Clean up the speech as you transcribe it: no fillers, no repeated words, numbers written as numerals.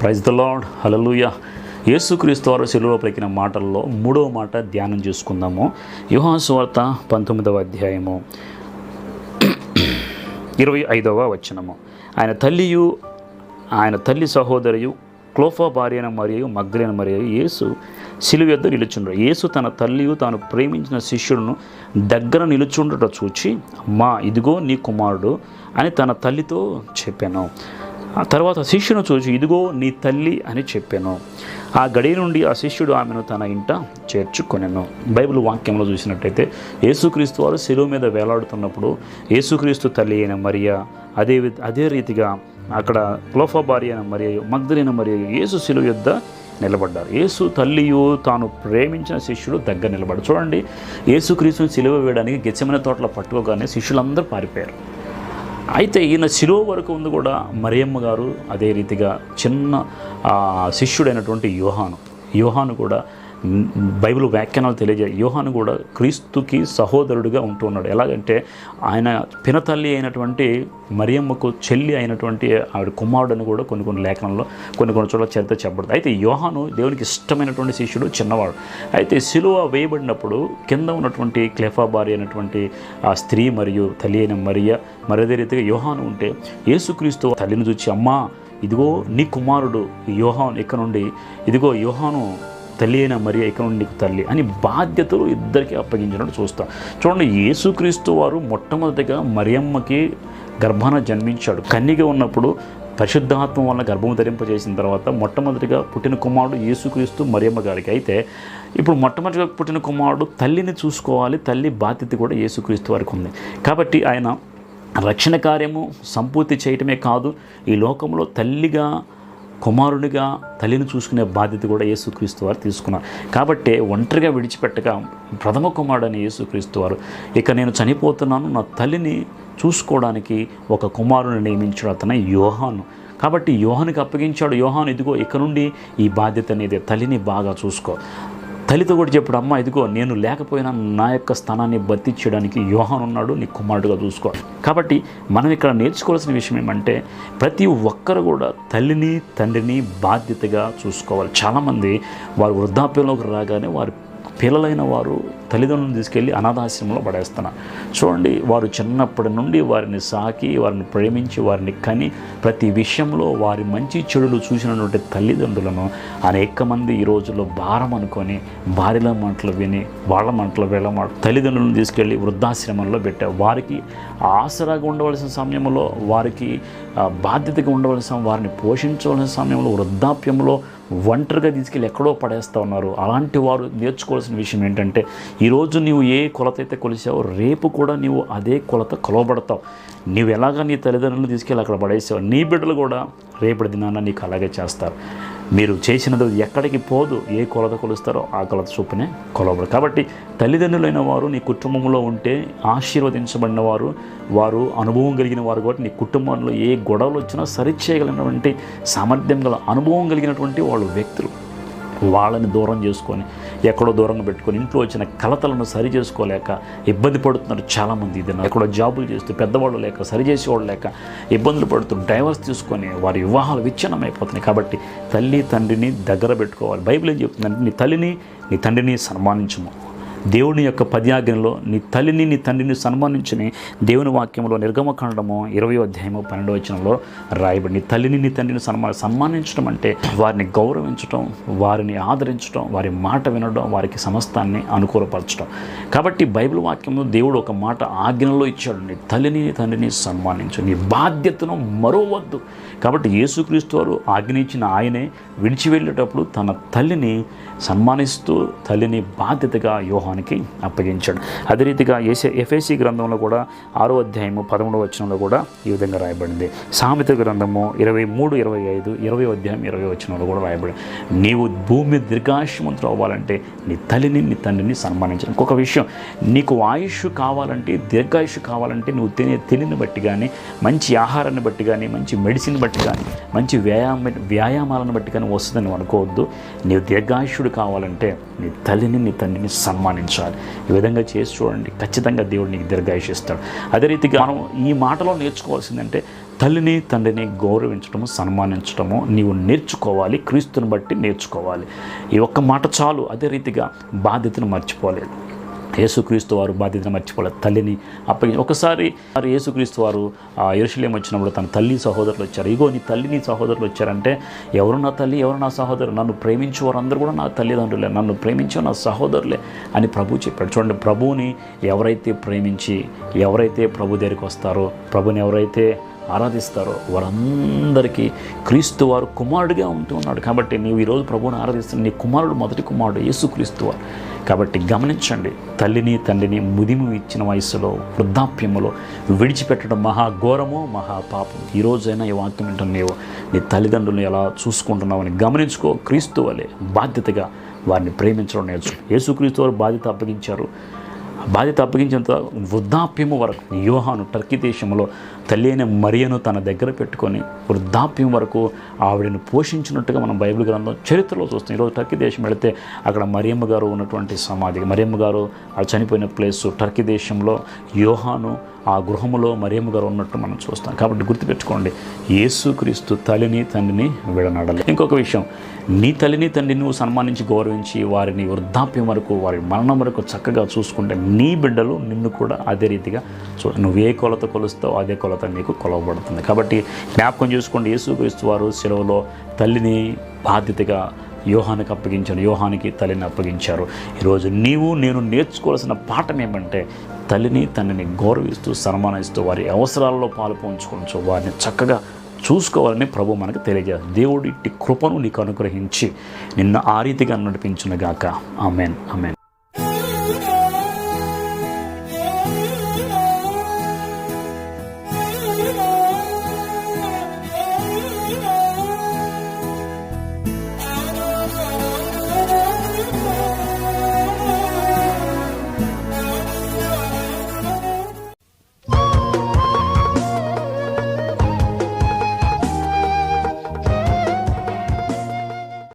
Praise the lord, హల్లెలూయా. యేసుక్రీస్తు వారు శిలువలో పలికిన మాటల్లో మూడవ మాట ధ్యానం చేసుకుందాము. యోహాను సువార్త 19వ అధ్యాయము 25వ వచనము. ఆయన తల్లి సహోదరియు క్లోఫా భార్య అయిన మరియు మగ్దలేన మరియు యేసు శిలువ యొద్ద నిలుచుండ్రు. యేసు తన తల్లియు తాను ప్రేమించిన శిష్యులను దగ్గర నిలుచుండుట చూచి, అమ్మా, ఇదిగో నీ కుమారుడు అని తన తల్లితో చెప్పాను. ఆ తర్వాత శిష్యును చూసి, ఇదిగో నీ తల్లి అని చెప్పాను. ఆ గడియ నుండి ఆ శిష్యుడు ఆమెను తన ఇంట చేర్చుకొనెను. బైబిల్ వాక్యంలో చూసినట్టయితే యేసుక్రీస్తు వారు శిలువ మీద వేలాడుతున్నప్పుడు యేసుక్రీస్తు తల్లి అయిన మరియా, అదే రీతిగా అక్కడ క్లోఫా భార్య అయిన మరియు మగ్దలేన మరియు యేసు శిలువ యొద్ద నిలబడ్డారు. యేసు తల్లియు తాను ప్రేమించిన శిష్యుడు దగ్గర నిలబడ్డారు. చూడండి, యేసుక్రీస్తుని శిలువ వేయడానికి గెత్సెమనే తోటలో పట్టుకోగానే శిష్యులందరూ పారిపోయారు. అయితే ఈయన శిలువ వరకు ఉంది కూడా మరియమ్మ గారు, అదే రీతిగా చిన్న శిష్యుడైనటువంటి యోహాను కూడా బైబిల్ వ్యాఖ్యానాలు తెలియజేయ, యోహాను కూడా క్రీస్తుకి సహోదరుడిగా ఉంటూ ఉన్నాడు. ఎలాగంటే ఆయన పినతల్లి అయినటువంటి మరియమ్మకు చెల్లి అయినటువంటి ఆవిడ కుమారుడని కూడా కొన్ని లేఖనంలో కొన్ని చోట్ల చరిత్ర చెప్పబడుతుంది. అయితే యోహాను దేవునికి ఇష్టమైనటువంటి శిష్యుడు, చిన్నవాడు. అయితే శిలువ వేయబడినప్పుడు కింద ఉన్నటువంటి క్లెఫా భార్య అయినటువంటి ఆ స్త్రీ మరియు తల్లి అయిన మరదే రీతిగా యోహాను ఉంటే యేసుక్రీస్తు తల్లిని చూచి, అమ్మా, ఇదిగో నీ కుమారుడు యోహాను, ఇక్కడ నుండి ఇదిగో యోహాను తల్లి అయిన మరియ, ఇక్కడ నుండి నీకు తల్లి అని బాధ్యతలు ఇద్దరికి అప్పగించినట్టు చూస్తాం. చూడండి, యేసుక్రీస్తు వారు మొట్టమొదటిగా మరియమ్మకి గర్భాన జన్మించాడు. కన్యగా ఉన్నప్పుడు పరిశుద్ధాత్మ వలన గర్భము ధరింపజేసిన తర్వాత మొట్టమొదటిగా పుట్టిన కుమారుడు యేసుక్రీస్తు మరియమ్మ గారికి. అయితే ఇప్పుడు మొట్టమొదటిగా పుట్టిన కుమారుడు తల్లిని చూసుకోవాలి, తల్లి బాధ్యత కూడా యేసుక్రీస్తు వారికి ఉంది. కాబట్టి ఆయన రక్షణ కార్యము సంపూర్తి చేయటమే కాదు, ఈ లోకంలో తల్లిగా కుమారునిగా తల్లిని చూసుకునే బాధ్యత కూడా యేసుక్రీస్తు వారు తీసుకున్నారు. కాబట్టి ఒంటరిగా విడిచిపెట్టగా ప్రథమ కుమారుడని యేసుక్రీస్తు వారు, ఇక నేను చనిపోతున్నాను, నా తల్లిని చూసుకోవడానికి ఒక కుమారుని నియమించాడు, అతను యోహాను. కాబట్టి యోహానుకి అప్పగించాడు. యోహాను, ఇదిగో ఇక నుండి ఈ బాధ్యత అనేది, తల్లిని బాగా చూసుకో. తల్లితో కూడా చెప్పాడు, అమ్మ, ఇదిగో నేను లేకపోయినా నా యొక్క స్థానాన్ని భర్తీ చేయడానికి యోహాను ఉన్నాడు, నీ కుమారుడుగా చూసుకో. కాబట్టి మనం ఇక్కడ నేర్చుకోవాల్సిన విషయం ఏమంటే, ప్రతి ఒక్కరు కూడా తల్లిని తండ్రిని బాధ్యతగా చూసుకోవాలి. చాలామంది వారు వృద్ధాప్యంలోకి రాగానే వారి పిల్లలైన వారు తల్లిదండ్రులను తీసుకెళ్ళి అనాథాశ్రమంలో పడేస్తున్నారు. చూడండి, వారు చిన్నప్పటి నుండి వారిని సాకి, వారిని ప్రేమించి, వారిని కని, ప్రతి విషయంలో వారి మంచి చెడులు చూసినటువంటి తల్లిదండ్రులను అనేక మంది ఈ రోజుల్లో భారం అనుకొని భార్యల మాటలు విని వాళ్ళ మాటలు వీళ్ళ మాట తల్లిదండ్రులను తీసుకెళ్ళి వృద్ధాశ్రమంలో పెట్టారు. వారికి ఆసరాగా ఉండవలసిన సమయంలో, వారికి బాధ్యతగా ఉండవలసిన, వారిని పోషించవలసిన సమయంలో వృద్ధాప్యంలో ఒంటరిగా తీసుకెళ్ళి ఎక్కడో పడేస్తూ ఉన్నారు. అలాంటి వారు నేర్చుకోవాల్సిన విషయం ఏంటంటే, ఈరోజు నీవు ఏ కొలత అయితే కొలిసావో రేపు కూడా నీవు అదే కొలత కొలవబడతావు. నీవు ఎలాగ నీ తల్లిదండ్రులను తీసుకెళ్ళి అక్కడ పడేసావు, నీ బిడ్డలు కూడా రేపటి దినాన నీకు అలాగే చేస్తారు. మీరు చేసినది ఎక్కడికి పోదు, ఏ కొలత కొలుస్తారో ఆ కొలత చొప్పునే కొలవబడు. కాబట్టి తల్లిదండ్రులైన వారు నీ కుటుంబంలో ఉంటే ఆశీర్వదించబడిన వారు అనుభవం కలిగిన వారు కాబట్టి నీ కుటుంబంలో ఏ గొడవలు వచ్చినా సరిచేయగలిగినటువంటి సామర్థ్యం గల అనుభవం కలిగినటువంటి వాళ్ళు వ్యక్తులు. వాళ్ళని దూరం చేసుకొని ఎక్కడో దూరంగా పెట్టుకొని ఇంట్లో వచ్చిన కలతలను సరి చేసుకోలేక ఇబ్బంది పడుతున్నారు చాలామంది. ఇది ఎక్కడో జాబులు చేస్తూ పెద్దవాళ్ళు లేక, సరిచేసేవాళ్ళు లేక ఇబ్బందులు పడుతూ డైవర్స్ తీసుకొని వారి వివాహాలు విచ్ఛిన్నం అయిపోతున్నాయి. కాబట్టి తల్లి తండ్రిని దగ్గర పెట్టుకోవాలి. బైబిల్ ఏం చెప్తుందంటే, నీ తల్లిని నీ తండ్రిని సన్మానించుము. దేవుని యొక్క 10 ఆజ్ఞల్లో నీ తల్లిని నీ తండ్రిని సన్మానించని దేవుని వాక్యంలో నిర్గమకాండము 20వ అధ్యాయము 12వ వచనంలో రాయబడి, నీ తల్లిని నీ తండ్రిని సన్మానించడం అంటే వారిని గౌరవించడం, వారిని ఆదరించడం, వారి మాట వినడం, వారికి సమస్తాన్ని అనుకూలపరచడం. కాబట్టి బైబిల్ వాక్యంలో దేవుడు ఒక మాట ఆజ్ఞలో ఇచ్చాడు, నీ తల్లిని నీ తండ్రిని సన్మానించు, నీ బాధ్యతను మరోవద్దు. కాబట్టి యేసుక్రీస్తు వారు ఆజ్ఞ ఇచ్చిన ఆయనే విడిచి వెళ్ళేటప్పుడు తన తల్లిని సన్మానిస్తూ తల్లిని బాధ్యతగా యోహానికి అప్పగించాడు. అదే రీతిగా ఎఫెసీ గ్రంథంలో కూడా 6వ అధ్యాయము 13వ వచనంలో కూడా ఈ విధంగా రాయబడింది. సామెత గ్రంథము 23, 25, 20వ అధ్యాయం 20వ వచనంలో కూడా రాయబడింది. నీవు భూమి దీర్ఘాయుష్మంతుడు అవ్వాలంటే నీ తల్లిని నీ తండ్రిని సన్మానించాలి. ఇంకొక విషయం, నీకు ఆయుష్ కావాలంటే, దీర్ఘాయుష్ కావాలంటే నువ్వు తిని బట్టి కానీ, మంచి ఆహారాన్ని బట్టి కానీ, మంచి మెడిసిన్ బట్టి కానీ, మంచి వ్యాయామాలను బట్టి కానీ వస్తుందని అనుకోవద్దు. నీవు దీర్ఘాయుషుడు కావాలంటే నీ తల్లిని నీ తండ్రిని సన్మానించాలి. ఈ విధంగా చేసి చూడండి, ఖచ్చితంగా దేవుడు నీకు దీర్ఘాయుష్ ఇస్తాడు. అదే రీతిగా మనం ఈ మాటలో నేర్చుకోవాల్సిందంటే, తల్లిని తండ్రిని గౌరవించడము, సన్మానించడము నీవు నేర్చుకోవాలి. క్రీస్తుని బట్టి నేర్చుకోవాలి. ఈ ఒక్క మాట చాలు. అదే రీతిగా బాధ్యతను మర్చిపోలేదు. యేసుక్రీస్తు వారు బాధ్యతను మర్చిపోలేదు. తల్లిని ఒకసారి యేసుక్రీస్తు వారు యెరూషలేము వచ్చినప్పుడు తన తల్లి సహోదరులు వచ్చారు. ఇగో నీ తల్లి నీ సహోదరులు వచ్చారంటే, ఎవరు నా తల్లి, ఎవరు నా సహోదరు, నన్ను ప్రేమించే వారందరూ కూడా నా తల్లిదండ్రులే, నన్ను ప్రేమించే నా సహోదరులే అని ప్రభు చెప్పాడు. చూడండి, ప్రభువుని ఎవరైతే ప్రేమించి ఎవరైతే ప్రభు దగ్గరికి వస్తారో, ప్రభుని ఎవరైతే ఆరాధిస్తారో వారందరికీ క్రీస్తు వారు కుమారుడిగా ఉంటూ ఉన్నాడు. కాబట్టి నీవు ఈరోజు ప్రభువుని ఆరాధిస్తున్న నీ కుమారుడు, మొదటి కుమారుడు యేసుక్రీస్తు వారు. కాబట్టి గమనించండి, తల్లిని తండ్రిని ముదిము ఇచ్చిన వయసులో, వృద్ధాప్యములో విడిచిపెట్టడం మహాఘోరము, మహాపాపం. ఈరోజైనా ఈ వాక్యం వింటున్న నీవు నీ తల్లిదండ్రులను ఎలా చూసుకుంటున్నావని గమనించుకో. క్రీస్తు వలె బాధ్యతగా వారిని ప్రేమించడం నేర్చుకో. యేసుక్రీస్తు వారు బాధ్యత అప్పగించారు. బాధ్యత అప్పగించేంత వృద్ధాప్యము వరకు యోహాను టర్కీ దేశంలో తల్లి అయిన మరియను తన దగ్గర పెట్టుకొని వృద్ధాప్యం వరకు ఆవిడను పోషించినట్టుగా మనం బైబిల్ గ్రంథం చరిత్రలో చూస్తాం. ఈరోజు టర్కీ దేశం వెళితే అక్కడ మరియమ్మ గారు ఉన్నటువంటి సమాధి, మరియమ్మ గారు చనిపోయిన ప్లేసు టర్కీ దేశంలో యోహాను ఆ గృహములో మరియమ్మ గారు ఉన్నట్టు మనం చూస్తాం. కాబట్టి గుర్తుపెట్టుకోండి, యేసుక్రీస్తు తల్లిని తండ్రిని విడనాడాలి. ఇంకొక విషయం, నీ తల్లిని తండ్రిని నువ్వు సన్మానించి గౌరవించి వారిని వృద్ధాప్యం వరకు, వారి మరణం వరకు చక్కగా చూసుకుంటే నీ బిడ్డలు నిన్ను కూడా అదే రీతిగా నువ్వే కొలత కొలుస్తావు అదే కొలత నీకు కొలవబడుతుంది. కాబట్టి జ్ఞాపకం చేసుకోండి, యేసుక్రీస్తు వారు సెలవులో తల్లిని బాధ్యతగా యోహానికి అప్పగించారు, యోహానికి తల్లిని అప్పగించారు. ఈరోజు నీవు నేను నేర్చుకోవాల్సిన పాఠం ఏమంటే, తల్లిని తండ్రిని గౌరవిస్తూ సన్మానిస్తూ వారి అవసరాల్లో పాలు పంచుకోవచ్చు, వారిని చక్కగా చూసుకోవాలని ప్రభు మనకు తెలియజేయాలి. దేవుడి కృపను నీకు అనుగ్రహించి నిన్ను ఆ రీతిగా నడిపించునుగాక. ఆమేన్, ఆమేన్.